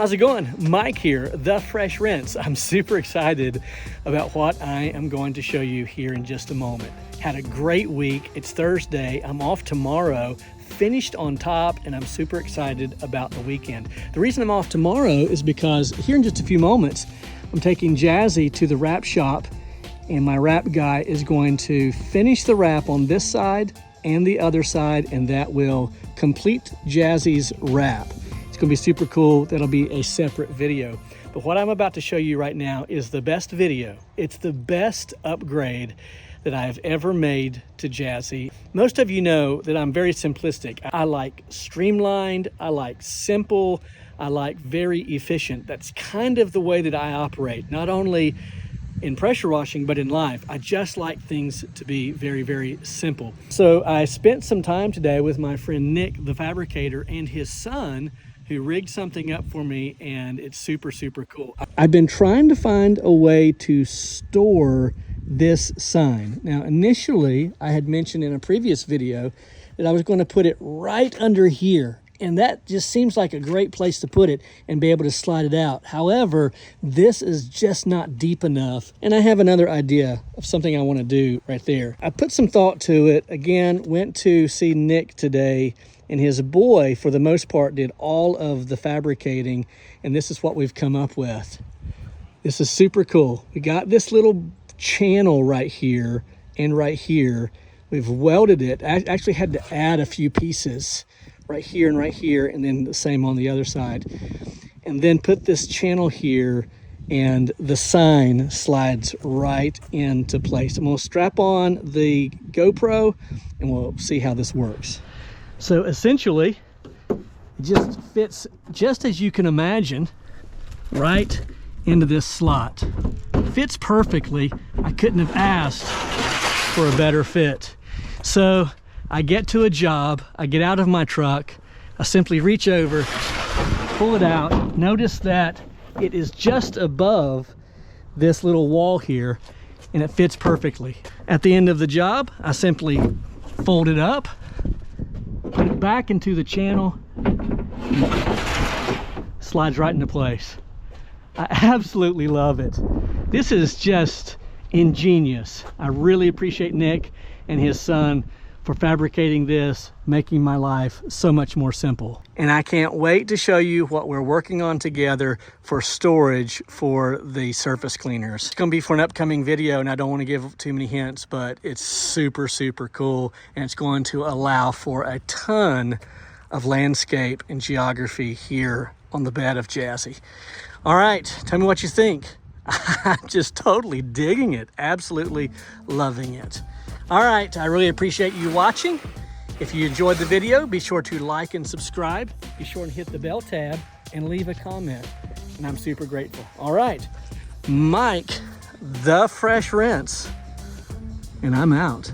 How's it going? Mike here, The Fresh Rinse. I'm super excited about what I am going to show you here in just a moment. Had a great week. It's Thursday. I'm off tomorrow, finished on top, and I'm super excited about the weekend. The reason I'm off tomorrow is because here in just a few moments, I'm taking Jazzy to the wrap shop, and my wrap guy is going to finish the wrap on this side and the other side, and that will complete Jazzy's wrap. It's gonna be super cool. That'll be a separate video. But what I'm about to show you right now is the best video. It's the best upgrade that I've ever made to Jazzy. Most of you know that I'm very simplistic. I like streamlined, I like simple, I like very efficient. That's kind of the way that I operate, not only in pressure washing, but in life. I just like things to be very, very simple. So I spent some time today with my friend Nick, the fabricator, and his son, who rigged something up for me, and it's super, super cool. I've been trying to find a way to store this sign. Now, initially, I had mentioned in a previous video that I was going to put it right under here, and that just seems like a great place to put it and be able to slide it out. However, this is just not deep enough, and I have another idea of something I want to do right there. I put some thought to it. Again, went to see Nick today, and his boy, for the most part, did all of the fabricating, and this is what we've come up with. This is super cool. We got this little channel right here and right here. We've welded it. I actually had to add a few pieces right here and then the same on the other side, and then put this channel here, and the sign slides right into place. And we'll strap on the GoPro and we'll see how this works. So essentially, it just fits just as you can imagine right into this slot. Fits perfectly. I couldn't have asked for a better fit. So I get to a job, I get out of my truck, I simply reach over, pull it out. Notice that it is just above this little wall here, and it fits perfectly. At the end of the job, I simply fold it up, put it back into the channel, slides right into place. I absolutely love it. This is just ingenious. I really appreciate Nick and his son for fabricating this, making my life so much more simple. And I can't wait to show you what we're working on together for storage for the surface cleaners. It's gonna be for an upcoming video, and I don't want to give too many hints, but it's super, super cool, and it's going to allow for a ton of landscape and geography here on the bed of Jazzy. All right, tell me what you think. I'm just totally digging it, absolutely loving it. All right, I really appreciate you watching. If you enjoyed the video, be sure to like and subscribe. Be sure to hit the bell tab and leave a comment, and I'm super grateful. All right, Mike, The Fresh Rinse, and I'm out.